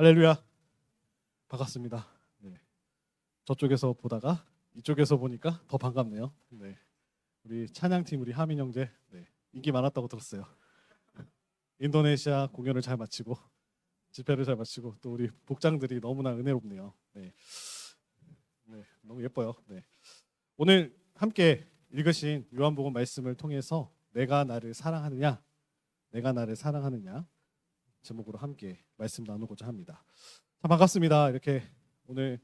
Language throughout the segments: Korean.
할렐루야. 반갑습니다. 네. 저쪽에서 보다가 이쪽에서 보니까 더 반갑네요. 네. 우리 찬양팀 우리 하민 형제 인기 많았다고 들었어요. 인도네시아 공연을 잘 마치고 집회를 잘 마치고 또 우리 복장들이 너무나 은혜롭네요. 너무 예뻐요. 오늘 함께 읽으신 요한복음 말씀을 통해서 내가 나를 사랑하느냐 제목으로 함께 말씀 나누고자 합니다. 참 반갑습니다. 이렇게 오늘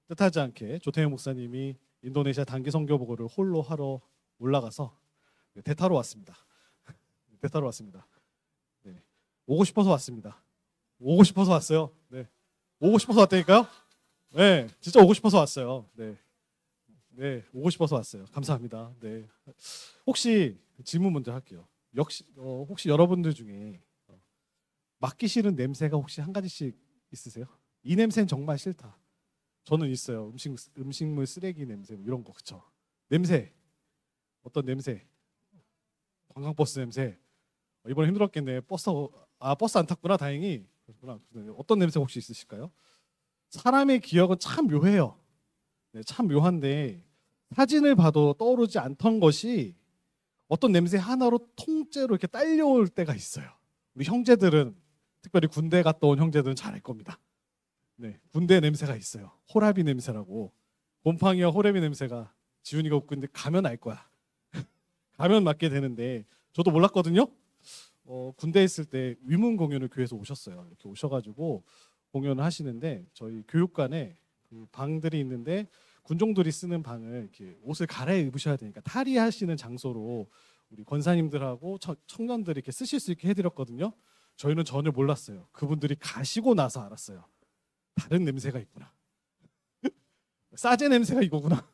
뜻하지 않게 조태현 목사님이 인도네시아 단기 선교 보고를 홀로 하러 올라가서 대타로 왔습니다. 대타로 왔습니다. 오고 싶어서 왔습니다. 오고 싶어서 왔어요. 오고 싶어서 왔다니까요. 진짜 오고 싶어서 왔어요. 오고 싶어서 왔어요. 감사합니다. 혹시 질문 먼저 할게요. 혹시 여러분들 중에 맡기 싫은 냄새가 혹시 한 가지씩 있으세요? 이 냄새는 정말 싫다. 저는 있어요. 음식물 쓰레기 냄새 이런 거 그쵸? 냄새 어떤 냄새? 관광버스 냄새. 이번에 힘들었겠네. 버스 안 탔구나. 다행히. 그렇구나. 어떤 냄새 혹시 있으실까요? 사람의 기억은 참 묘해요. 참 묘한데 사진을 봐도 떠오르지 않던 것이 어떤 냄새 하나로 통째로 이렇게 딸려올 때가 있어요. 우리 형제들은 특별히 군대 갔다 온 형제들은 잘 알 겁니다. 군대 냄새가 있어요. 호라비 냄새라고. 곰팡이와 호라비 냄새가 지훈이가 웃고 있는데 가면 알 거야. 가면 맡게 되는데 저도 몰랐거든요. 군대에 있을 때 위문 공연을 교회에서 오셨어요. 이렇게 오셔가지고 공연을 하시는데 저희 교육관에 그 방들이 있는데 군종들이 쓰는 방을 이렇게 옷을 갈아입으셔야 되니까 탈의하시는 장소로 우리 권사님들하고 청년들이 이렇게 쓰실 수 있게 해드렸거든요. 저희는 전혀 몰랐어요. 그분들이 가시고 나서 알았어요. 다른 냄새가 있구나. 싸제 냄새가 이거구나.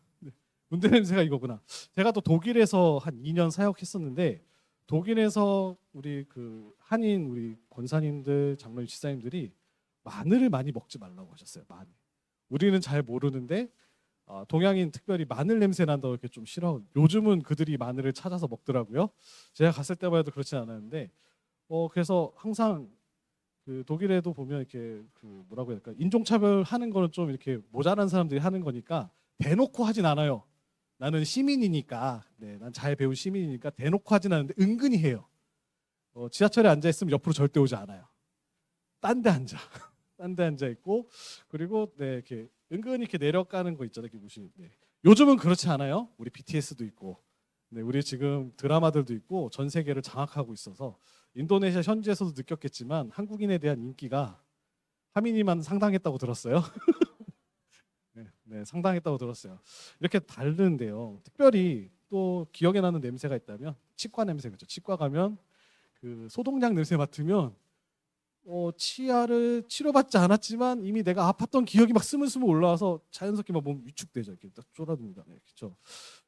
군대 냄새가 이거구나. 제가 또 독일에서 한 2년 사역했었는데 독일에서 우리 그 한인 우리 권사님들, 장로님, 지사님들이 마늘을 많이 먹지 말라고 하셨어요. 마늘. 우리는 잘 모르는데 동양인 특별히 마늘 냄새 난다고 이렇게 좀 싫어. 요즘은 그들이 마늘을 찾아서 먹더라고요. 제가 갔을 때만 해도 그렇진 않았는데 그래서 항상 그 독일에도 보면 이렇게 그 뭐라고 해야 될까? 인종차별 하는 거는 좀 이렇게 모자란 사람들이 하는 거니까 대놓고 하진 않아요. 나는 시민이니까, 난 잘 배운 시민이니까 대놓고 하진 않는데 은근히 해요. 지하철에 앉아 있으면 옆으로 절대 오지 않아요. 딴 데 앉아, 딴 데 앉아 있고 그리고 이렇게 은근히 이렇게 내려가는 거 있잖아요. 요즘은 그렇지 않아요. 우리 BTS도 있고, 우리 지금 드라마들도 있고 전 세계를 장악하고 있어서 인도네시아 현지에서도 느꼈겠지만 한국인에 대한 인기가 하민이만 상당했다고 들었어요. 상당했다고 들었어요. 이렇게 다른데요. 특별히 또 기억에 나는 냄새가 있다면 치과 냄새 그죠? 치과 가면 그 소독약 냄새 맡으면 치아를 치료받지 않았지만 이미 내가 아팠던 기억이 막 스물스물 올라와서 자연스럽게 막 몸 위축되죠. 이렇게 딱 쫄아듭니다. 그렇죠.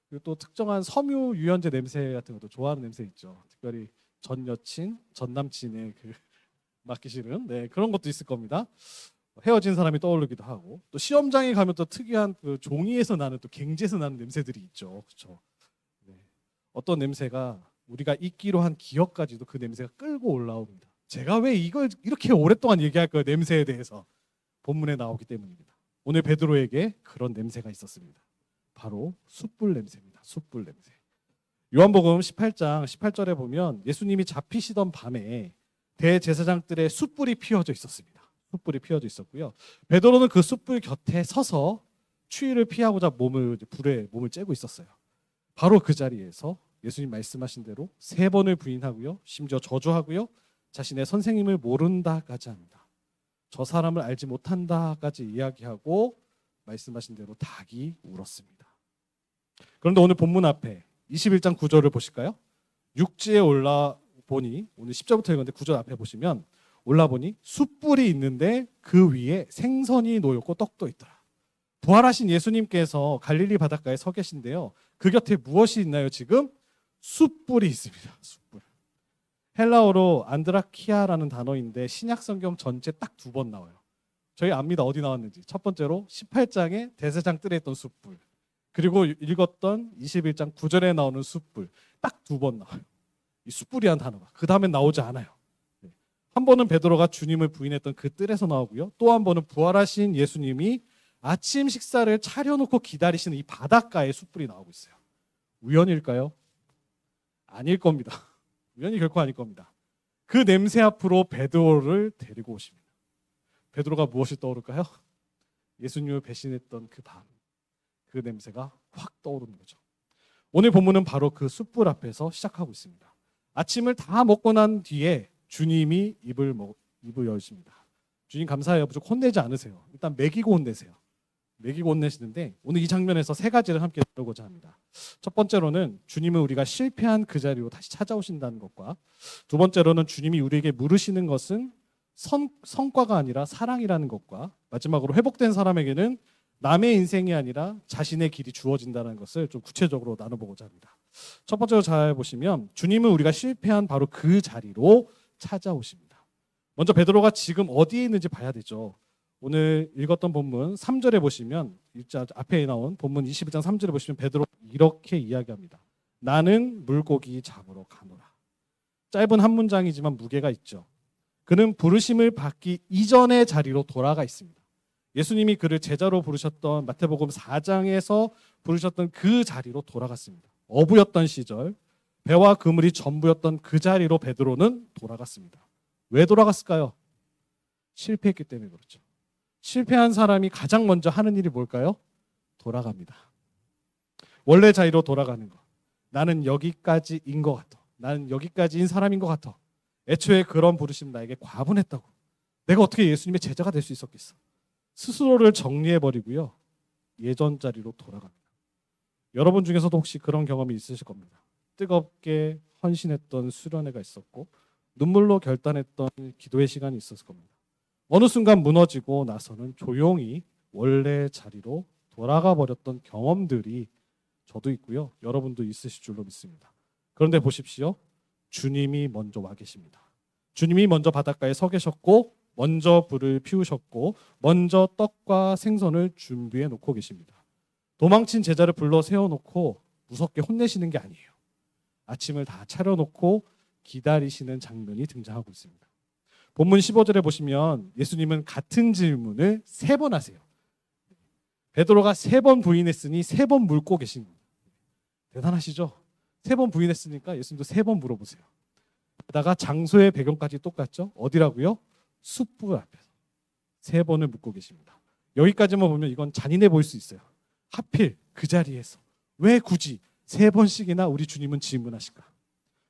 그리고 또 특정한 섬유 유연제 냄새 같은 것도 좋아하는 냄새 있죠. 특별히 전 여친, 전 남친의 그 맡기 싫은 그런 것도 있을 겁니다. 헤어진 사람이 떠오르기도 하고 또 시험장에 가면 또 특이한 그 종이에서 나는 또 갱지에서 나는 냄새들이 있죠. 그렇죠. 어떤 냄새가 우리가 잊기로 한 기억까지도 그 냄새가 끌고 올라옵니다. 제가 왜 이걸 이렇게 오랫동안 얘기할까요? 냄새에 대해서 본문에 나오기 때문입니다. 오늘 베드로에게 그런 냄새가 있었습니다. 바로 숯불 냄새입니다. 숯불 냄새. 요한복음 18장 18절에 보면 예수님이 잡히시던 밤에 대제사장들의 숯불이 피워져 있었습니다. 숯불이 피워져 있었고요. 베드로는 그 숯불 곁에 서서 추위를 피하고자 불에 몸을 쬐고 있었어요. 바로 그 자리에서 예수님 말씀하신 대로 3번을 부인하고요. 심지어 저주하고요. 자신의 선생님을 모른다까지 합니다. 저 사람을 알지 못한다까지 이야기하고 말씀하신 대로 닭이 울었습니다. 그런데 오늘 본문 앞에 21장 9절을 보실까요? 육지에 올라보니 오늘 10절부터 읽었는데 9절 앞에 보시면 올라보니 숯불이 있는데 그 위에 생선이 놓였고 떡도 있더라. 부활하신 예수님께서 갈릴리 바닷가에 서 계신데요. 그 곁에 무엇이 있나요? 지금 숯불이 있습니다. 숯불. 헬라어로 안드라키아라는 단어인데 신약 성경 전체 딱 2번 나와요. 저희 압니다. 어디 나왔는지. 첫 번째로 18장에 대제사장 뜰에 있던 숯불. 그리고 읽었던 21장 9절에 나오는 숯불. 딱 2번 나와요. 이 숯불이라는 단어가. 그 다음엔 나오지 않아요. 한 번은 베드로가 주님을 부인했던 그 뜰에서 나오고요. 또 한 번은 부활하신 예수님이 아침 식사를 차려놓고 기다리시는 이 바닷가에 숯불이 나오고 있어요. 우연일까요? 아닐 겁니다. 우연이 결코 아닐 겁니다. 그 냄새 앞으로 베드로를 데리고 오십니다. 베드로가 무엇이 떠오를까요? 예수님을 배신했던 그 밤, 그 냄새가 확 떠오르는 거죠. 오늘 본문은 바로 그 숯불 앞에서 시작하고 있습니다. 아침을 다 먹고 난 뒤에 주님이 입을 여십니다. 주님 감사해요. 무조건 혼내지 않으세요. 일단 먹이고 혼내세요. 먹이고 혼내시는데 오늘 이 장면에서 세 가지를 함께 다루고자 합니다. 첫 번째로는 주님은 우리가 실패한 그 자리로 다시 찾아오신다는 것과, 두 번째로는 주님이 우리에게 물으시는 것은 성과가 아니라 사랑이라는 것과, 마지막으로 회복된 사람에게는 남의 인생이 아니라 자신의 길이 주어진다는 것을 좀 구체적으로 나눠보고자 합니다. 첫 번째로 잘 보시면 주님은 우리가 실패한 바로 그 자리로 찾아오십니다. 먼저 베드로가 지금 어디에 있는지 봐야 되죠. 오늘 읽었던 본문 3절에 보시면, 일자 앞에 나온 본문 21장 3절에 보시면 베드로 이렇게 이야기합니다. 나는 물고기 잡으러 가노라. 짧은 한 문장이지만 무게가 있죠. 그는 부르심을 받기 이전의 자리로 돌아가 있습니다. 예수님이 그를 제자로 부르셨던 마태복음 4장에서 부르셨던 그 자리로 돌아갔습니다. 어부였던 시절, 배와 그물이 전부였던 그 자리로 베드로는 돌아갔습니다. 왜 돌아갔을까요? 실패했기 때문에 그렇죠. 실패한 사람이 가장 먼저 하는 일이 뭘까요? 돌아갑니다. 원래 자리로 돌아가는 것. 나는 여기까지인 것 같아. 나는 여기까지인 사람인 것 같아. 애초에 그런 부르심 나에게 과분했다고. 내가 어떻게 예수님의 제자가 될 수 있었겠어. 스스로를 정리해버리고요. 예전 자리로 돌아갑니다. 여러분 중에서도 혹시 그런 경험이 있으실 겁니다. 뜨겁게 헌신했던 수련회가 있었고 눈물로 결단했던 기도의 시간이 있었을 겁니다. 어느 순간 무너지고 나서는 조용히 원래 자리로 돌아가 버렸던 경험들이 저도 있고요. 여러분도 있으실 줄로 믿습니다. 그런데 보십시오. 주님이 먼저 와 계십니다. 주님이 먼저 바닷가에 서 계셨고 먼저 불을 피우셨고 먼저 떡과 생선을 준비해 놓고 계십니다. 도망친 제자를 불러 세워놓고 무섭게 혼내시는 게 아니에요. 아침을 다 차려놓고 기다리시는 장면이 등장하고 있습니다. 본문 15절에 보시면 예수님은 같은 질문을 3번 하세요. 베드로가 3번 부인했으니 3번 묻고 계신 겁니다. 대단하시죠? 3번 부인했으니까 예수님도 3번 물어보세요. 게다가 장소의 배경까지 똑같죠? 어디라고요? 숯불 앞에서 3번을 묻고 계십니다. 여기까지만 보면 이건 잔인해 보일 수 있어요. 하필 그 자리에서 왜 굳이 3번씩이나 우리 주님은 질문하실까?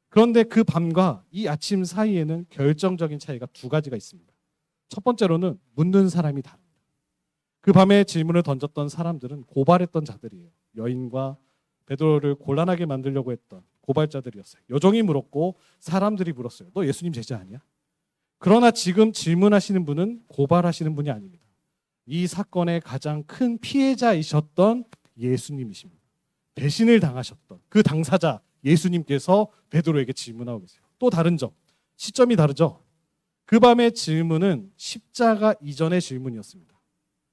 그런데 그 밤과 이 아침 사이에는 결정적인 차이가 2가지가 있습니다. 첫 번째로는 묻는 사람이 다릅니다. 그 밤에 질문을 던졌던 사람들은 고발했던 자들이에요. 여인과 베드로를 곤란하게 만들려고 했던 고발자들이었어요. 여종이 물었고 사람들이 물었어요. 너 예수님 제자 아니야? 그러나 지금 질문하시는 분은 고발하시는 분이 아닙니다. 이 사건의 가장 큰 피해자이셨던 예수님이십니다. 배신을 당하셨던 그 당사자 예수님께서 베드로에게 질문하고 계세요. 또 다른 점, 시점이 다르죠. 그 밤의 질문은 십자가 이전의 질문이었습니다.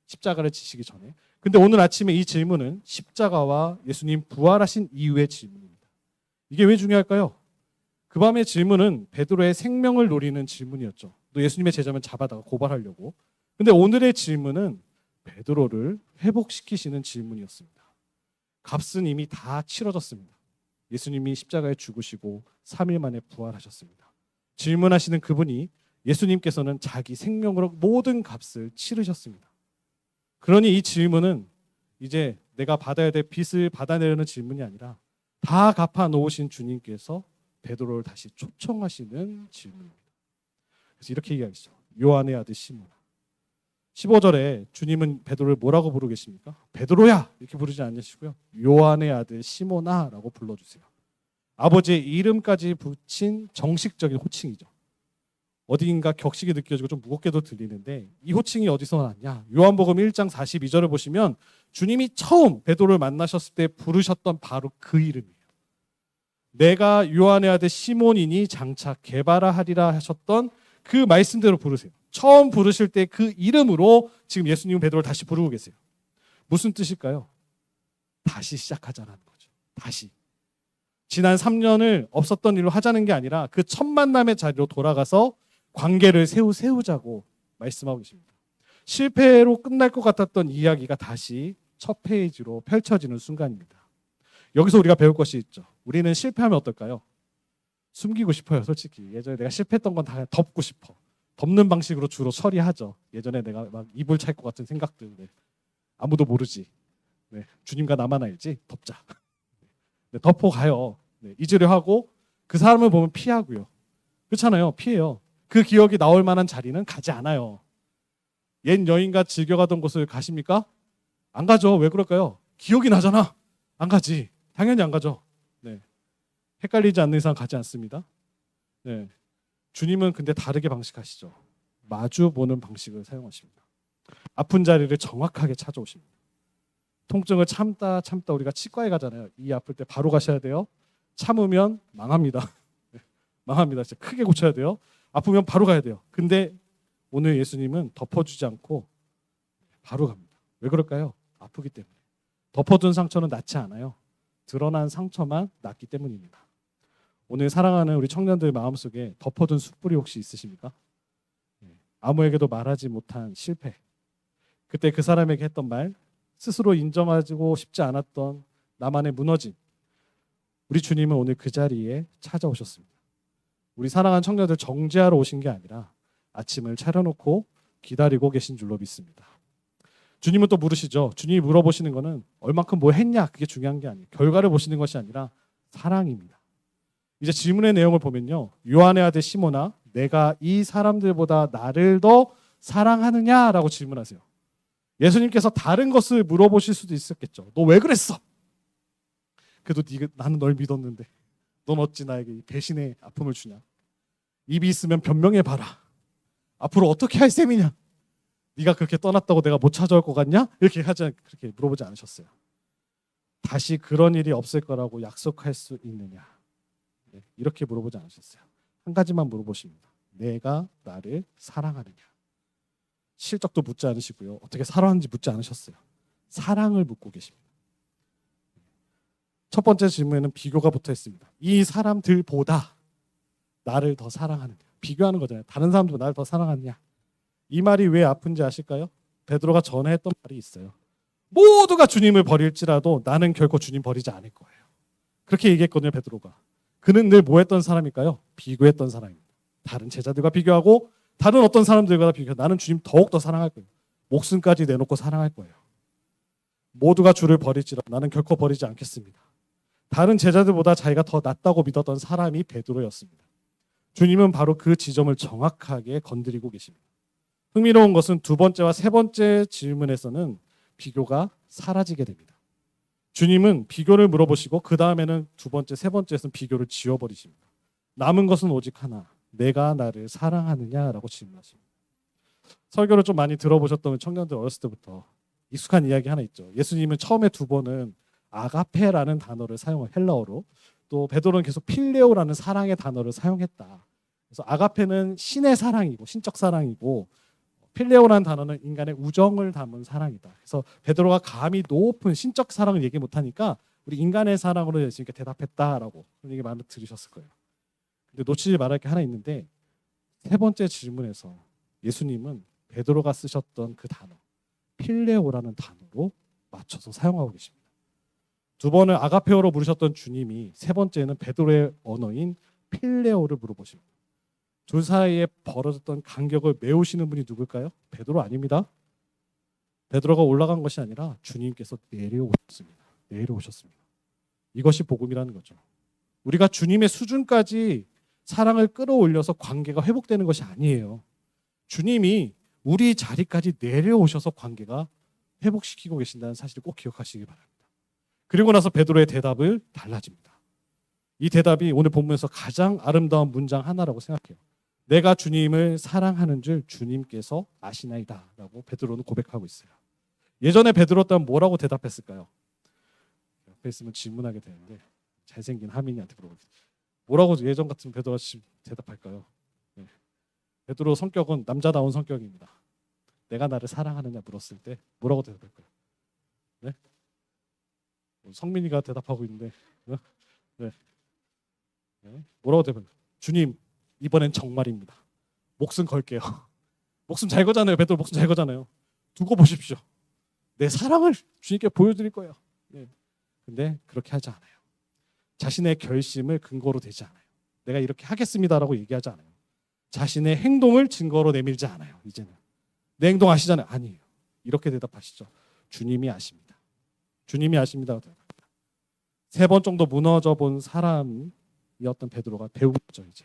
십자가를 지시기 전에. 근데 오늘 아침에 이 질문은 십자가와 예수님 부활하신 이후의 질문입니다. 이게 왜 중요할까요? 그 밤의 질문은 베드로의 생명을 노리는 질문이었죠. 또 예수님의 제자면 잡아다가 고발하려고. 근데 오늘의 질문은 베드로를 회복시키시는 질문이었습니다. 값은 이미 다 치러졌습니다. 예수님이 십자가에 죽으시고 3일 만에 부활하셨습니다. 질문하시는 그분이 예수님께서는 자기 생명으로 모든 값을 치르셨습니다. 그러니 이 질문은 이제 내가 받아야 될 빚을 받아내려는 질문이 아니라 다 갚아 놓으신 주님께서 베드로를 다시 초청하시는 질문입니다. 그래서 이렇게 얘기하시죠. 요한의 아들 시몬아. 15절에 주님은 베드로를 뭐라고 부르고 계십니까? 베드로야 이렇게 부르지 않으시고요. 요한의 아들 시몬아라고 불러주세요. 아버지의 이름까지 붙인 정식적인 호칭이죠. 어딘가 격식이 느껴지고 좀 무겁게도 들리는데 이 호칭이 어디서 났냐? 요한복음 1장 42절을 보시면 주님이 처음 베드로를 만나셨을 때 부르셨던 바로 그 이름이에요. 내가 요한의 아들 시몬이니 장차 게바라 하리라 하셨던 그 말씀대로 부르세요. 처음 부르실 때 그 이름으로 지금 예수님은 베드로를 다시 부르고 계세요. 무슨 뜻일까요? 다시 시작하자라는 거죠. 다시. 지난 3년을 없었던 일로 하자는 게 아니라 그 첫 만남의 자리로 돌아가서 관계를 세우자고 말씀하고 계십니다. 실패로 끝날 것 같았던 이야기가 다시 첫 페이지로 펼쳐지는 순간입니다. 여기서 우리가 배울 것이 있죠. 우리는 실패하면 어떨까요? 숨기고 싶어요. 솔직히 예전에 내가 실패했던 건 다 덮고 싶어. 덮는 방식으로 주로 처리하죠. 예전에 내가 막 이불 찰 것 같은 생각들. 네. 아무도 모르지. 네. 주님과 나만 알지. 덮자. 네. 덮어 가요. 네. 잊으려 하고 그 사람을 보면 피하고요. 그렇잖아요. 피해요. 그 기억이 나올 만한 자리는 가지 않아요. 옛 여인과 즐겨가던 곳을 가십니까? 안 가죠. 왜 그럴까요? 기억이 나잖아. 안 가지. 당연히 안 가죠. 네. 헷갈리지 않는 이상 가지 않습니다. 네. 주님은 근데 다르게 방식하시죠. 마주 보는 방식을 사용하십니다. 아픈 자리를 정확하게 찾아오십니다. 통증을 참다 우리가 치과에 가잖아요. 이 아플 때 바로 가셔야 돼요. 참으면 망합니다. 망합니다. 진짜 크게 고쳐야 돼요. 아프면 바로 가야 돼요. 근데 오늘 예수님은 덮어주지 않고 바로 갑니다. 왜 그럴까요? 아프기 때문에. 덮어둔 상처는 낫지 않아요. 드러난 상처만 낫기 때문입니다. 오늘 사랑하는 우리 청년들 마음속에 덮어둔 숯불이 혹시 있으십니까? 아무에게도 말하지 못한 실패. 그때 그 사람에게 했던 말, 스스로 인정하고 싶지 않았던 나만의 무너짐. 우리 주님은 오늘 그 자리에 찾아오셨습니다. 우리 사랑하는 청년들 정죄하러 오신 게 아니라 아침을 차려놓고 기다리고 계신 줄로 믿습니다. 주님은 또 물으시죠. 주님이 물어보시는 거는 얼만큼 뭐 했냐 그게 중요한 게 아니에요. 결과를 보시는 것이 아니라 사랑입니다. 이제 질문의 내용을 보면요. 요한의 아들 시몬아 내가 이 사람들보다 나를 더 사랑하느냐라고 질문하세요. 예수님께서 다른 것을 물어보실 수도 있었겠죠. 너 왜 그랬어? 그래도 나는 널 믿었는데 넌 어찌 나에게 배신의 아픔을 주냐? 입이 있으면 변명해봐라. 앞으로 어떻게 할 셈이냐? 네가 그렇게 떠났다고 내가 못 찾아올 것 같냐? 그렇게 물어보지 않으셨어요. 다시 그런 일이 없을 거라고 약속할 수 있느냐? 네, 이렇게 물어보지 않으셨어요. 한 가지만 물어보십니다. 내가 나를 사랑하느냐? 실적도 묻지 않으시고요. 어떻게 살아왔는지 묻지 않으셨어요. 사랑을 묻고 계십니다. 첫 번째 질문에는 비교가 붙어 있습니다. 이 사람들보다 나를 더 사랑하느냐? 비교하는 거잖아요. 다른 사람들보다 나를 더 사랑하느냐? 이 말이 왜 아픈지 아실까요? 베드로가 전에 했던 말이 있어요. 모두가 주님을 버릴지라도 나는 결코 주님 버리지 않을 거예요. 그렇게 얘기했거든요. 베드로가. 그는 늘 뭐 했던 사람일까요? 비교했던 사람입니다. 다른 제자들과 비교하고 다른 어떤 사람들과 비교해서 나는 주님 더욱더 사랑할 거예요. 목숨까지 내놓고 사랑할 거예요. 모두가 주를 버릴지라도 나는 결코 버리지 않겠습니다. 다른 제자들보다 자기가 더 낫다고 믿었던 사람이 베드로였습니다. 주님은 바로 그 지점을 정확하게 건드리고 계십니다. 흥미로운 것은 두 번째와 세 번째 질문에서는 비교가 사라지게 됩니다. 주님은 비교를 물어보시고 그 다음에는 두 번째, 세 번째에서는 비교를 지워버리십니다. 남은 것은 오직 하나, 내가 나를 사랑하느냐라고 질문하십니다. 설교를 좀 많이 들어보셨던 청년들 어렸을 때부터 익숙한 이야기 하나 있죠. 예수님은 처음에 두 번은 아가페라는 단어를 사용한 헬라어로 또 베드로는 계속 필레오라는 사랑의 단어를 사용했다. 그래서 아가페는 신의 사랑이고 신적 사랑이고 필레오라는 단어는 인간의 우정을 담은 사랑이다. 그래서 베드로가 감히 높은 신적 사랑을 얘기 못하니까 우리 인간의 사랑으로 예수님께 대답했다라고 그런 얘기 많이 들으셨을 거예요. 근데 놓치지 말할 게 하나 있는데 세 번째 질문에서 예수님은 베드로가 쓰셨던 그 단어 필레오라는 단어로 맞춰서 사용하고 계십니다. 두 번은 아가페오로 부르셨던 주님이 세 번째는 베드로의 언어인 필레오를 물어보십니다. 둘 사이에 벌어졌던 간격을 메우시는 분이 누굴까요? 베드로 아닙니다. 베드로가 올라간 것이 아니라 주님께서 내려오셨습니다. 이것이 복음이라는 거죠. 우리가 주님의 수준까지 사랑을 끌어올려서 관계가 회복되는 것이 아니에요. 주님이 우리 자리까지 내려오셔서 관계가 회복시키고 계신다는 사실을 꼭 기억하시기 바랍니다. 그리고 나서 베드로의 대답을 달라집니다. 이 대답이 오늘 본문에서 가장 아름다운 문장 하나라고 생각해요. 내가 주님을 사랑하는 줄 주님께서 아시나이다 라고 베드로는 고백하고 있어요. 예전에 베드로 때는 뭐라고 대답했을까요? 옆에 있으면 질문하게 되는데 잘생긴 하민이한테 물어보겠습니다. 뭐라고 예전 같으면 베드로가 대답할까요? 네. 베드로 성격은 남자다운 성격입니다. 내가 나를 사랑하느냐 물었을 때 뭐라고 대답할까요? 네? 성민이가 대답하고 있는데 네. 네. 뭐라고 대답할까요? 주님 이번엔 정말입니다. 목숨 걸게요. 목숨 잘 거잖아요. 베드로 목숨 잘 거잖아요. 두고 보십시오. 내 사랑을 주님께 보여드릴 거예요. 네. 근데 그렇게 하지 않아요. 자신의 결심을 근거로 대지 않아요. 내가 이렇게 하겠습니다라고 얘기하지 않아요. 자신의 행동을 증거로 내밀지 않아요. 이제는 내 행동 아시잖아요. 아니에요. 이렇게 대답하시죠. 주님이 아십니다. 주님이 아십니다. 3번 정도 무너져 본 사람이었던 베드로가 배운 거죠. 이제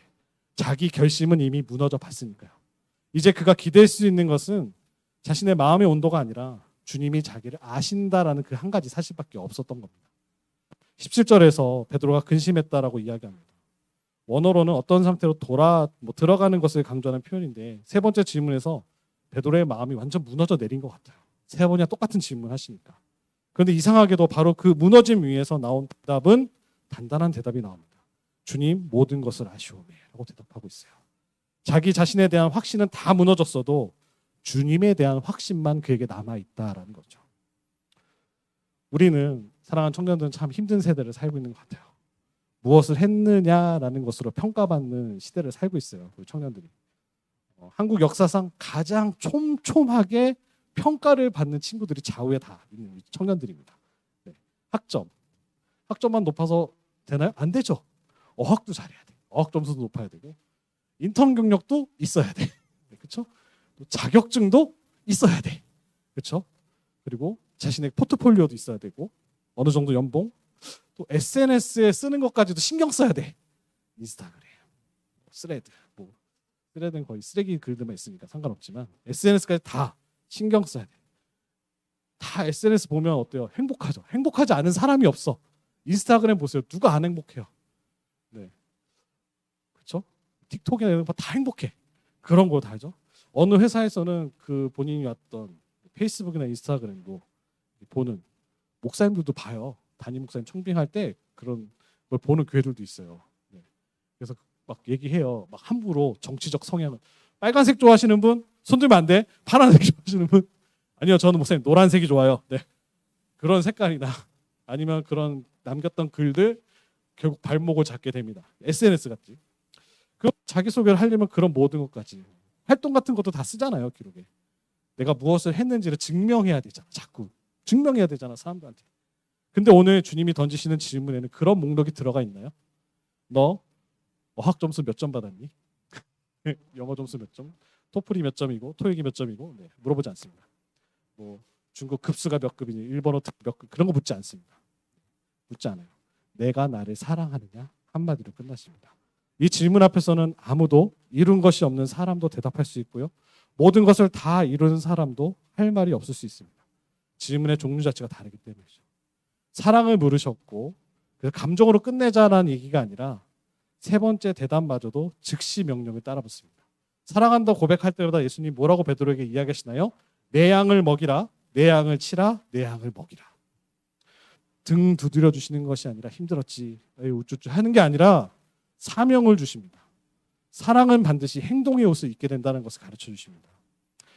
자기 결심은 이미 무너져 봤으니까요. 이제 그가 기댈 수 있는 것은 자신의 마음의 온도가 아니라 주님이 자기를 아신다라는 그 한 가지 사실밖에 없었던 겁니다. 17절에서 베드로가 근심했다라고 이야기합니다. 원어로는 어떤 상태로 들어가는 것을 강조하는 표현인데 3번째 질문에서 베드로의 마음이 완전 무너져 내린 것 같아요. 3번이나 똑같은 질문 하시니까. 그런데 이상하게도 바로 그 무너짐 위에서 나온 대답은 단단한 대답이 나옵니다. 주님 모든 것을 아시오매 라고 대답하고 있어요. 자기 자신에 대한 확신은 다 무너졌어도 주님에 대한 확신만 그에게 남아있다라는 거죠. 우리는 사랑하는 청년들은 참 힘든 세대를 살고 있는 것 같아요. 무엇을 했느냐라는 것으로 평가받는 시대를 살고 있어요. 우리 청년들이. 한국 역사상 가장 촘촘하게 평가를 받는 친구들이 좌우에 다 있는 청년들입니다. 네. 학점만 높아서 되나요? 안 되죠. 어학도 잘해야 돼. 어학 점수도 높아야 되고 인턴 경력도 있어야 돼. 네, 그렇죠? 또 자격증도 있어야 돼. 그렇죠? 그리고 자신의 포트폴리오도 있어야 되고 어느 정도 연봉, 또 SNS에 쓰는 것까지도 신경 써야 돼. 인스타그램, 스레드, 스레드는 거의 쓰레기 글들만 있으니까 상관없지만 SNS까지 다 신경 써야 돼. 다 SNS 보면 어때요? 행복하죠. 행복하지 않은 사람이 없어. 인스타그램 보세요. 누가 안 행복해요? 네, 그렇죠? 틱톡이나 이런 거 다 행복해. 그런 거 다 하죠. 어느 회사에서는 그 본인이 왔던 페이스북이나 인스타그램도 보는 목사님들도 봐요. 담임 목사님 청빙할 때 그런 걸 보는 교회들도 있어요. 네. 그래서 막 얘기해요. 막 함부로 정치적 성향을 빨간색 좋아하시는 분 손 들면 안 돼. 파란색 좋아하시는 분 아니요 저는 목사님 노란색이 좋아요. 네. 그런 색깔이나 아니면 그런 남겼던 글들 결국 발목을 잡게 됩니다. SNS 같지. 그 자기소개를 하려면 그런 모든 것까지 활동 같은 것도 다 쓰잖아요. 기록에. 내가 무엇을 했는지를 증명해야 되잖아. 자꾸 증명해야 되잖아 사람들한테. 근데 오늘 주님이 던지시는 질문에는 그런 목록이 들어가 있나요? 너 어학 점수 몇 점 받았니? 영어 점수 몇 점? 토플이 몇 점이고 토익이 몇 점이고 네, 물어보지 않습니다. 뭐 중국 급수가 몇 급이니 일본어 몇 급 그런 거 묻지 않습니다. 묻지 않아요. 내가 나를 사랑하느냐 한마디로 끝났습니다. 이 질문 앞에서는 아무도 이룬 것이 없는 사람도 대답할 수 있고요. 모든 것을 다 이룬 사람도 할 말이 없을 수 있습니다. 질문의 종류 자체가 다르기 때문이죠. 사랑을 물으셨고 그래서 감정으로 끝내자라는 얘기가 아니라 3번째 대답마저도 즉시 명령을 따라붙습니다. 사랑한다 고백할 때마다 예수님 뭐라고 베드로에게 이야기하시나요? 내 양을 먹이라, 내 양을 치라, 내 양을 먹이라. 등 두드려 주시는 것이 아니라 힘들었지 우쭈쭈 하는 게 아니라 사명을 주십니다. 사랑은 반드시 행동의 옷을 입게 된다는 것을 가르쳐 주십니다.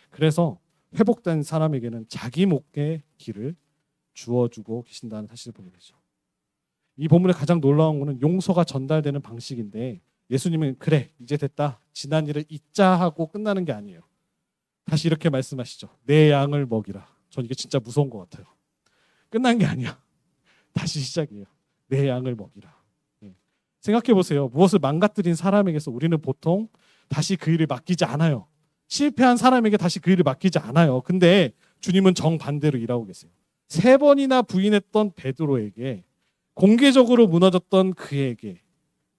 그래서 회복된 사람에게는 자기 목의 길을 주어주고 계신다는 사실을 보게 되죠. 이 본문의 가장 놀라운 것은 용서가 전달되는 방식인데 예수님은 그래 이제 됐다 지난 일을 잊자 하고 끝나는 게 아니에요. 다시 이렇게 말씀하시죠. 내 양을 먹이라. 전 이게 진짜 무서운 것 같아요. 끝난 게 아니야. 다시 시작이에요. 내 양을 먹이라. 생각해 보세요. 무엇을 망가뜨린 사람에게서 우리는 보통 다시 그 일을 맡기지 않아요. 실패한 사람에게 다시 그 일을 맡기지 않아요. 근데 주님은 정반대로 일하고 계세요. 3번이나 부인했던 베드로에게 공개적으로 무너졌던 그에게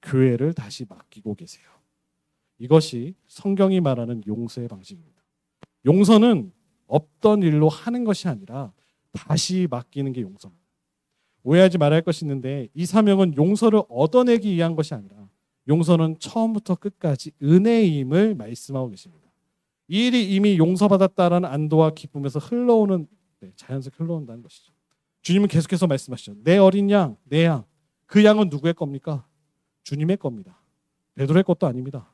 교회를 다시 맡기고 계세요. 이것이 성경이 말하는 용서의 방식입니다. 용서는 없던 일로 하는 것이 아니라 다시 맡기는 게 용서입니다. 오해하지 말아야 할 것이 있는데 이 사명은 용서를 얻어내기 위한 것이 아니라 용서는 처음부터 끝까지 은혜임을 말씀하고 계십니다. 이 일이 이미 용서받았다라는 안도와 기쁨에서 흘러오는 자연스럽게 흘러온다는 것이죠. 주님은 계속해서 말씀하시죠. 내 어린 양, 내 양. 그 양은 누구의 겁니까? 주님의 겁니다. 베드로의 것도 아닙니다.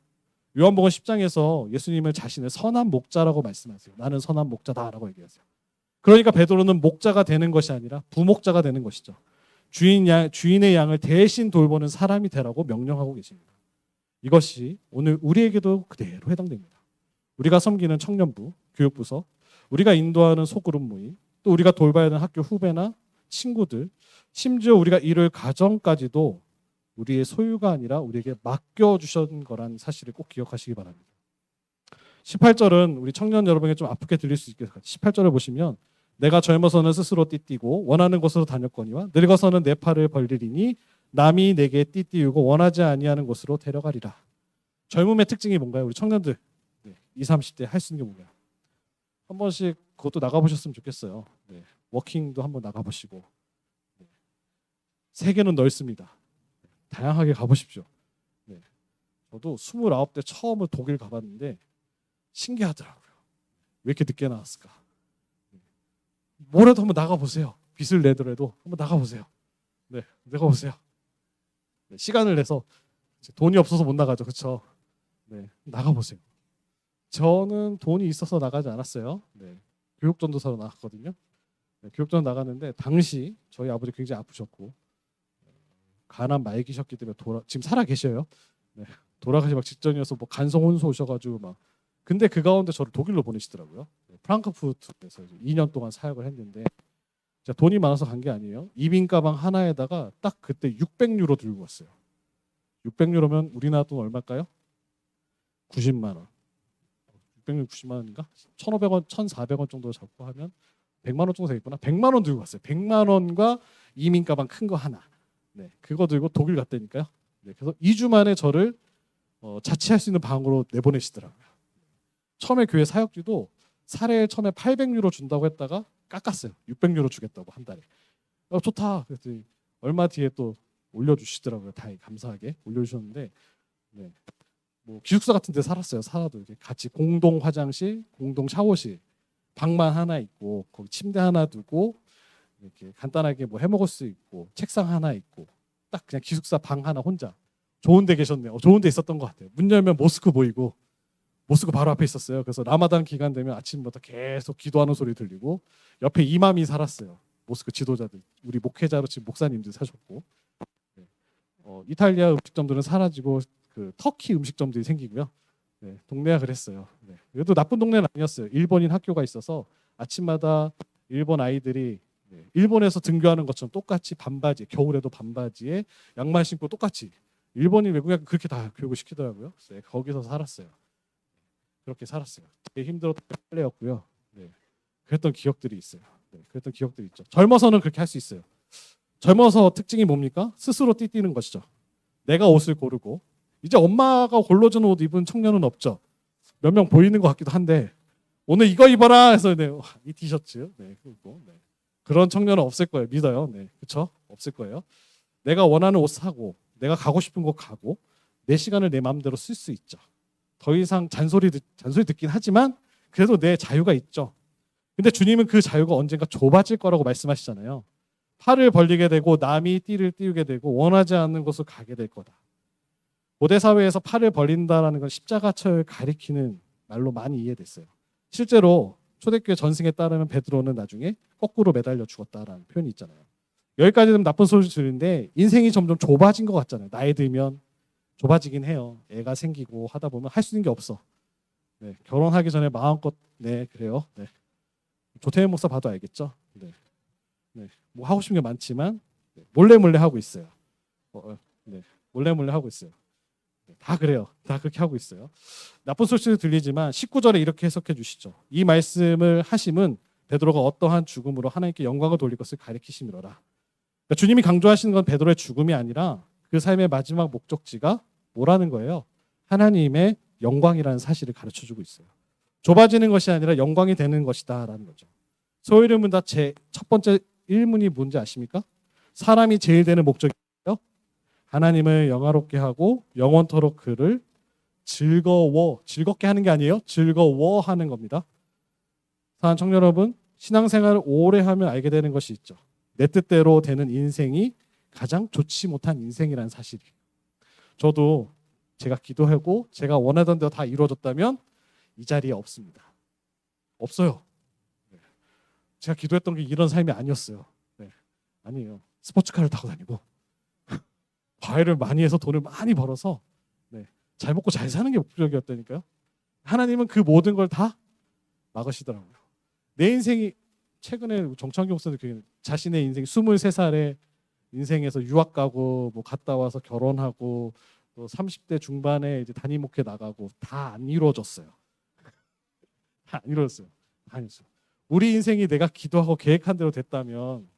요한복음 10장에서 예수님을 자신을 선한 목자라고 말씀하세요. 나는 선한 목자다라고 얘기하세요. 그러니까 베드로는 목자가 되는 것이 아니라 부목자가 되는 것이죠. 주인의 양을 대신 돌보는 사람이 되라고 명령하고 계십니다. 이것이 오늘 우리에게도 그대로 해당됩니다. 우리가 섬기는 청년부, 교육부서, 우리가 인도하는 소그룹 모임, 또 우리가 돌봐야 하는 학교 후배나 친구들, 심지어 우리가 이룰 가정까지도 우리의 소유가 아니라 우리에게 맡겨주신 거란 사실을 꼭 기억하시기 바랍니다. 18절은 우리 청년 여러분에게 좀 아프게 들릴 수 있겠어요. 18절을 보시면 내가 젊어서는 스스로 띠띠고 원하는 곳으로 다녔거니와 늙어서는 내 팔을 벌리리니 남이 내게 띠띠우고 원하지 아니하는 곳으로 데려가리라. 젊음의 특징이 뭔가요? 우리 청년들 20, 30대 할 수 있는 게 뭐예요? 한 번씩 그것도 나가보셨으면 좋겠어요. 워킹도 한번 나가보시고 세계는 넓습니다. 다양하게 가보십시오. 저도 29대 처음으로 독일 가봤는데 신기하더라고요. 왜 이렇게 늦게 나왔을까? 뭐라도 한번 나가보세요. 빚을 내더라도 한번 나가보세요. 나가보세요. 시간을 내서 돈이 없어서 못 나가죠. 그렇죠? 나가보세요. 저는 돈이 있어서 나가지 않았어요. 교육전도사로 나갔거든요. 교육전 나갔는데 당시 저희 아버지 굉장히 아프셨고 간암 말기셨기 때문에 지금 살아 계셔요. 돌아가시 막 직전이어서 뭐 간성 혼수 오셔가지고 막 근데 그 가운데 저를 독일로 보내시더라고요. 프랑크푸르트에서 2년 동안 사역을 했는데 제가 돈이 많아서 간 게 아니에요. 이민 가방 하나에다가 딱 그때 600유로 들고 왔어요. 600유로면 우리나라 돈 얼마일까요? 90만 원. 600유로 90만 원인가? 1,500원, 1,400원 정도 잡고 하면 100만 원 정도 되겠구나. 100만 원 들고 왔어요. 100만 원과 이민 가방 큰 거 하나. 그거 들고 독일 갔다니까요. 그래서 2주 만에 저를 자취할 수 있는 방으로 내보내시더라고요. 처음에 교회 사역비도 사례에 처음에 800유로 준다고 했다가 깎았어요. 600유로 주겠다고 한 달에. 좋다. 그랬더니 얼마 뒤에 또 올려주시더라고요. 다행히 감사하게 올려주셨는데 뭐 기숙사 같은 데 살았어요. 살아도 이렇게 같이 공동 화장실, 공동 샤워실, 방만 하나 있고 거기 침대 하나 두고 이렇게 간단하게 뭐 해먹을 수 있고 책상 하나 있고 딱 그냥 기숙사 방 하나 혼자 좋은 데 계셨네요. 좋은 데 있었던 것 같아요. 문 열면 모스크 보이고 모스크 바로 앞에 있었어요. 그래서 라마단 기간 되면 아침부터 계속 기도하는 소리 들리고 옆에 이맘이 살았어요. 모스크 지도자들, 우리 목회자로 지금 목사님들 사셨고 이탈리아 음식점들은 사라지고 그 터키 음식점들이 생기고요. 동네가 그랬어요. 그래도 나쁜 동네는 아니었어요. 일본인 학교가 있어서 아침마다 일본 아이들이 일본에서 등교하는 것처럼 똑같이 반바지, 겨울에도 반바지에 양말 신고 똑같이 일본인 외국인 그렇게 다 교육을 시키더라고요. 거기서 살았어요. 그렇게 살았어요. 되게 힘들었던 빨래였고요. 그랬던 기억들이 있어요. 그랬던 기억들이 있죠. 젊어서는 그렇게 할 수 있어요. 젊어서 특징이 뭡니까? 스스로 띠띠는 것이죠. 내가 옷을 고르고 이제 엄마가 골라주는 옷 입은 청년은 없죠. 몇 명 보이는 것 같기도 한데 오늘 이거 입어라 해서 이 티셔츠 그런 청년은 없을 거예요. 믿어요. 그렇죠? 없을 거예요. 내가 원하는 옷 사고 내가 가고 싶은 곳 가고 내 시간을 내 마음대로 쓸 수 있죠. 더 이상 잔소리 듣긴 하지만 그래도 내 자유가 있죠. 근데 주님은 그 자유가 언젠가 좁아질 거라고 말씀하시잖아요. 팔을 벌리게 되고 남이 띠를 띄우게 되고 원하지 않는 곳을 가게 될 거다. 고대 사회에서 팔을 벌린다라는 건 십자가처를 가리키는 말로 많이 이해됐어요. 실제로 초대교회 전승에 따르면 베드로는 나중에 거꾸로 매달려 죽었다라는 표현이 있잖아요. 여기까지 되면 나쁜 소리 들리는데 인생이 점점 좁아진 것 같잖아요. 나이 들면 좁아지긴 해요. 애가 생기고 하다 보면 할 수 있는 게 없어. 결혼하기 전에 마음껏 그래요. 조태현 목사 봐도 알겠죠. 뭐 하고 싶은 게 많지만 몰래 하고 있어요. 몰래 하고 있어요. 다 그래요. 다 그렇게 하고 있어요. 나쁜 소식도 들리지만 19절에 이렇게 해석해 주시죠. 이 말씀을 하심은 베드로가 어떠한 죽음으로 하나님께 영광을 돌릴 것을 가리키심이로라. 그러니까 주님이 강조하시는 건 베드로의 죽음이 아니라 그 삶의 마지막 목적지가 뭐라는 거예요? 하나님의 영광이라는 사실을 가르쳐주고 있어요. 좁아지는 것이 아니라 영광이 되는 것이다라는 거죠. 소위를 문다 제 첫 번째 일문이 뭔지 아십니까? 사람이 제일 되는 목적이에요. 하나님을 영화롭게 하고 영원토록 그를 즐겁게 하는 게 아니에요. 즐거워하는 겁니다. 사랑하는 청년 여러분, 신앙생활을 오래 하면 알게 되는 것이 있죠. 내 뜻대로 되는 인생이 가장 좋지 못한 인생이라는 사실이에요. 저도 제가 기도하고 제가 원하던 대로 다 이루어졌다면 이 자리에 없습니다. 없어요. 제가 기도했던 게 이런 삶이 아니었어요. 아니에요. 스포츠카를 타고 다니고 과외를 많이 해서 돈을 많이 벌어서 잘 먹고 잘 사는 게 목적이었다니까요. 하나님은 그 모든 걸 다 막으시더라고요. 내 인생이 최근에 정창규 목사님 자신의 인생 23살에 인생에서 유학 가고 뭐 갔다 와서 결혼하고 또 30대 중반에 이제 단임 목회 나가고 다 안 이루어졌어요. 다 안 이루어졌어요. 다 아니었어요. 우리 인생이 내가 기도하고 계획한 대로 됐다면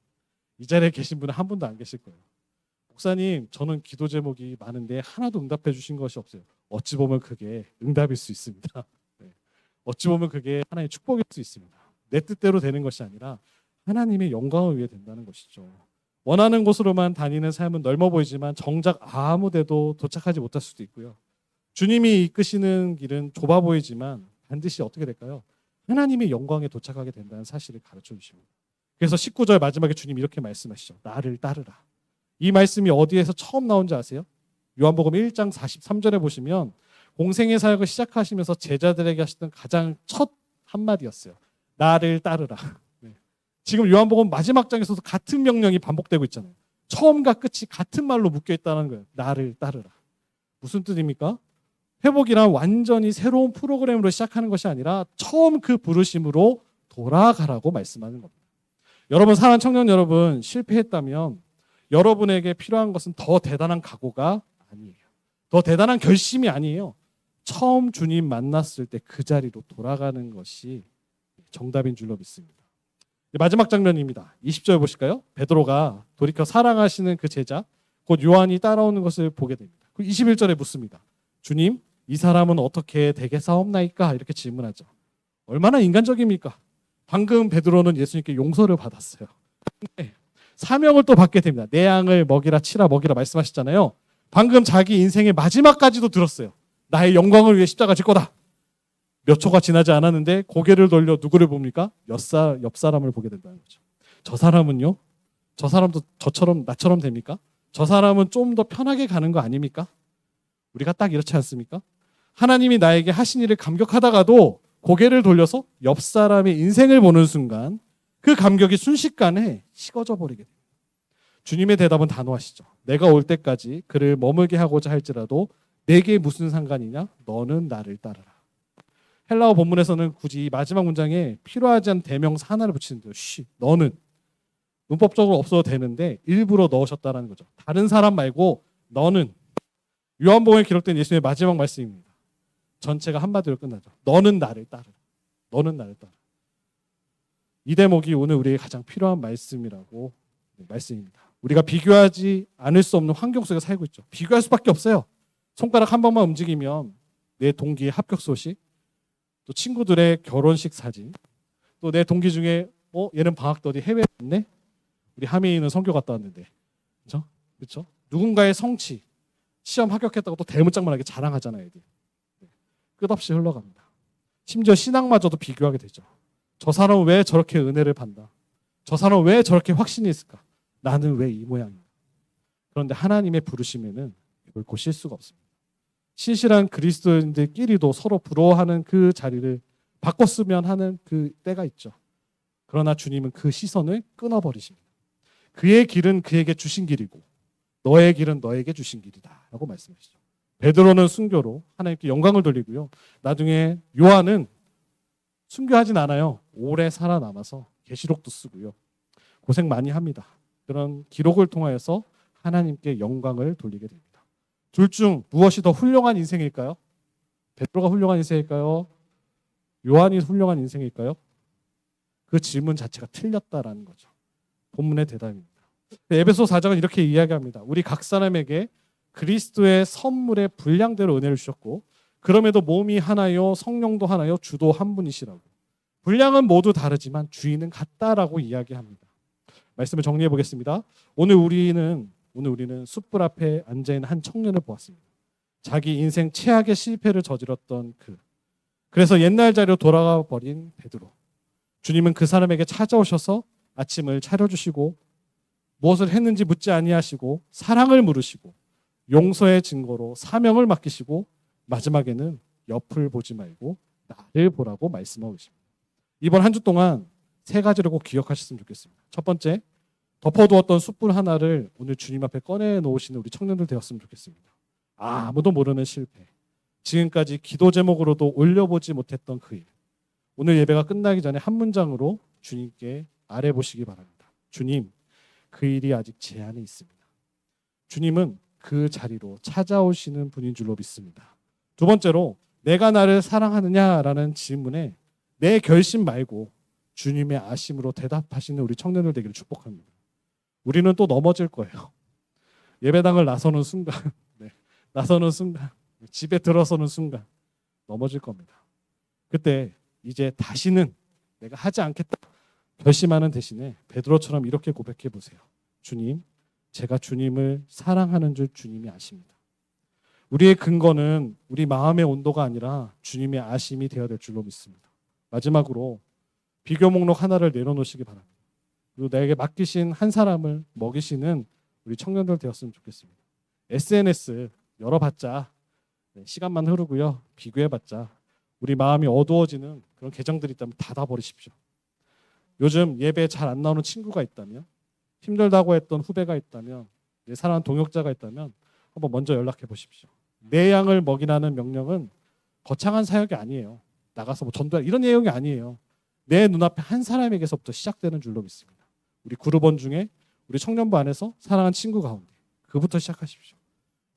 이 자리에 계신 분은 한 분도 안 계실 거예요. 목사님, 저는 기도 제목이 많은데 하나도 응답해 주신 것이 없어요. 어찌 보면 그게 응답일 수 있습니다. 네. 어찌 보면 그게 하나님의 축복일 수 있습니다. 내 뜻대로 되는 것이 아니라 하나님의 영광을 위해 된다는 것이죠. 원하는 곳으로만 다니는 삶은 넓어 보이지만 정작 아무 데도 도착하지 못할 수도 있고요. 주님이 이끄시는 길은 좁아 보이지만 반드시 어떻게 될까요? 하나님의 영광에 도착하게 된다는 사실을 가르쳐 주십니다. 그래서 19절 마지막에 주님 이렇게 말씀하시죠. 나를 따르라. 이 말씀이 어디에서 처음 나온지 아세요? 요한복음 1장 43절에 보시면 공생의 사역을 시작하시면서 제자들에게 하시던 가장 첫 한마디였어요. 나를 따르라. 네. 지금 요한복음 마지막 장에서도 같은 명령이 반복되고 있잖아요. 처음과 끝이 같은 말로 묶여 있다는 거예요. 나를 따르라. 무슨 뜻입니까? 회복이란 완전히 새로운 프로그램으로 시작하는 것이 아니라 처음 그 부르심으로 돌아가라고 말씀하는 겁니다. 여러분, 사랑하는 청년 여러분, 실패했다면 여러분에게 필요한 것은 더 대단한 각오가 아니에요. 더 대단한 결심이 아니에요. 처음 주님 만났을 때 그 자리로 돌아가는 것이 정답인 줄로 믿습니다. 마지막 장면입니다. 20절 보실까요? 베드로가 돌이켜 사랑하시는 그 제자 곧 요한이 따라오는 것을 보게 됩니다. 21절에 묻습니다. 주님, 이 사람은 어떻게 되겠사옵나이까? 이렇게 질문하죠. 얼마나 인간적입니까? 방금 베드로는 예수님께 용서를 받았어요. 근데 사명을 또 받게 됩니다. 내 양을 먹이라 치라 먹이라 말씀하셨잖아요. 방금 자기 인생의 마지막까지도 들었어요. 나의 영광을 위해 십자가 질 거다. 몇 초가 지나지 않았는데 고개를 돌려 누구를 봅니까? 옆 사람을 보게 된다는 거죠. 저 사람은요? 저 사람도 저처럼 나처럼 됩니까? 저 사람은 좀 더 편하게 가는 거 아닙니까? 우리가 딱 이렇지 않습니까? 하나님이 나에게 하신 일을 감격하다가도 고개를 돌려서 옆 사람의 인생을 보는 순간 그 감격이 순식간에 식어져 버리게 됩니다. 주님의 대답은 단호하시죠. 내가 올 때까지 그를 머물게 하고자 할지라도 내게 무슨 상관이냐? 너는 나를 따르라. 헬라어 본문에서는 굳이 마지막 문장에 필요하지 않은 대명사 하나를 붙이는데요. 너는. 문법적으로 없어도 되는데 일부러 넣으셨다는 거죠. 다른 사람 말고 너는. 요한복음에 기록된 예수님의 마지막 말씀입니다. 전체가 한마디로 끝나죠. 너는 나를 따르라. 너는 나를 따르라. 이 대목이 오늘 우리에게 가장 필요한 말씀이라고 말씀입니다. 우리가 비교하지 않을 수 없는 환경 속에 살고 있죠. 비교할 수밖에 없어요. 손가락 한 번만 움직이면 내 동기의 합격 소식, 또 친구들의 결혼식 사진, 또 내 동기 중에 얘는 방학 때 어디 해외에 갔네? 우리 하민이는 선교 갔다 왔는데, 그렇죠? 누군가의 성취, 시험 합격했다고 또 대문짝만하게 자랑하잖아요, 애들. 끝없이 흘러갑니다. 심지어 신앙마저도 비교하게 되죠. 저 사람은 왜 저렇게 은혜를 받나? 저 사람은 왜 저렇게 확신이 있을까? 나는 왜 이 모양인가? 그런데 하나님의 부르심에는 결코 실수가 없습니다. 신실한 그리스도인들끼리도 서로 부러워하는 그 자리를 바꿨으면 하는 그 때가 있죠. 그러나 주님은 그 시선을 끊어버리십니다. 그의 길은 그에게 주신 길이고 너의 길은 너에게 주신 길이다 라고 말씀하시죠. 베드로는 순교로 하나님께 영광을 돌리고요. 나중에 요한은 순교하진 않아요. 오래 살아남아서 계시록도 쓰고요. 고생 많이 합니다. 그런 기록을 통하여서 하나님께 영광을 돌리게 됩니다. 둘 중 무엇이 더 훌륭한 인생일까요? 베드로가 훌륭한 인생일까요? 요한이 훌륭한 인생일까요? 그 질문 자체가 틀렸다라는 거죠. 본문의 대답입니다. 에베소 4장은 이렇게 이야기합니다. 우리 각 사람에게 그리스도의 선물의 분량대로 은혜를 주셨고 그럼에도 몸이 하나요 성령도 하나요 주도 한 분이시라고. 분량은 모두 다르지만 주인은 같다라고 이야기합니다. 말씀을 정리해 보겠습니다. 오늘 우리는 숯불 앞에 앉아있는 한 청년을 보았습니다. 자기 인생 최악의 실패를 저질렀던 그래서 옛날 자리로 돌아가 버린 베드로. 주님은 그 사람에게 찾아오셔서 아침을 차려주시고 무엇을 했는지 묻지 아니하시고 사랑을 물으시고 용서의 증거로 사명을 맡기시고 마지막에는 옆을 보지 말고 나를 보라고 말씀하고 계십니다. 이번 한 주 동안 세 가지를 꼭 기억하셨으면 좋겠습니다. 첫 번째, 덮어두었던 숯불 하나를 오늘 주님 앞에 꺼내놓으시는 우리 청년들 되었으면 좋겠습니다. 아무도 모르는 실패, 지금까지 기도 제목으로도 올려보지 못했던 그 일. 오늘 예배가 끝나기 전에 한 문장으로 주님께 아뢰보시기 바랍니다. 주님, 그 일이 아직 제 안에 있습니다. 주님은 그 자리로 찾아오시는 분인 줄로 믿습니다. 두 번째로, 내가 나를 사랑하느냐라는 질문에 내 결심 말고 주님의 아심으로 대답하시는 우리 청년들 되기를 축복합니다. 우리는 또 넘어질 거예요. 예배당을 나서는 순간, 나서는 순간, 집에 들어서는 순간 넘어질 겁니다. 그때 이제 다시는 내가 하지 않겠다 결심하는 대신에 베드로처럼 이렇게 고백해 보세요. 주님, 제가 주님을 사랑하는 줄 주님이 아십니다. 우리의 근거는 우리 마음의 온도가 아니라 주님의 아심이 되어야 될 줄로 믿습니다. 마지막으로 비교 목록 하나를 내려놓으시기 바랍니다. 그리고 나에게 맡기신 한 사람을 먹이시는 우리 청년들 되었으면 좋겠습니다. SNS 열어봤자 시간만 흐르고요. 비교해봤자 우리 마음이 어두워지는 그런 계정들이 있다면 닫아버리십시오. 요즘 예배 잘 안 나오는 친구가 있다면, 힘들다고 했던 후배가 있다면, 내 사랑하는 동역자가 있다면 한번 먼저 연락해 보십시오. 내 양을 먹이라는 명령은 거창한 사역이 아니에요. 나가서 뭐 전도할 이런 내용이 아니에요. 내 눈앞에 한 사람에게서부터 시작되는 줄로 믿습니다. 우리 그룹원 중에 우리 청년부 안에서 사랑하는 친구 가운데 그부터 시작하십시오.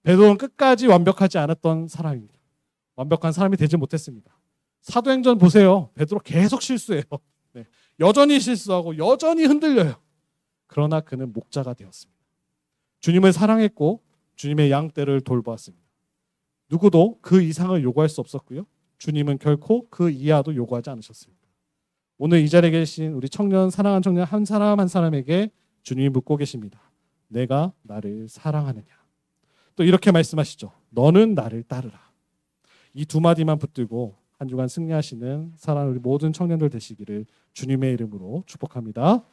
베드로는 끝까지 완벽하지 않았던 사람입니다. 완벽한 사람이 되지 못했습니다. 사도행전 보세요. 베드로 계속 실수해요. 여전히 실수하고 여전히 흔들려요. 그러나 그는 목자가 되었습니다. 주님을 사랑했고 주님의 양떼를 돌보았습니다. 누구도 그 이상을 요구할 수 없었고요. 주님은 결코 그 이하도 요구하지 않으셨습니다. 오늘 이 자리에 계신 우리 청년, 사랑하는 청년 한 사람 한 사람에게 주님이 묻고 계십니다. 내가 나를 사랑하느냐? 또 이렇게 말씀하시죠. 너는 나를 따르라. 이 두 마디만 붙들고 한 주간 승리하시는 사랑하는 우리 모든 청년들 되시기를 주님의 이름으로 축복합니다.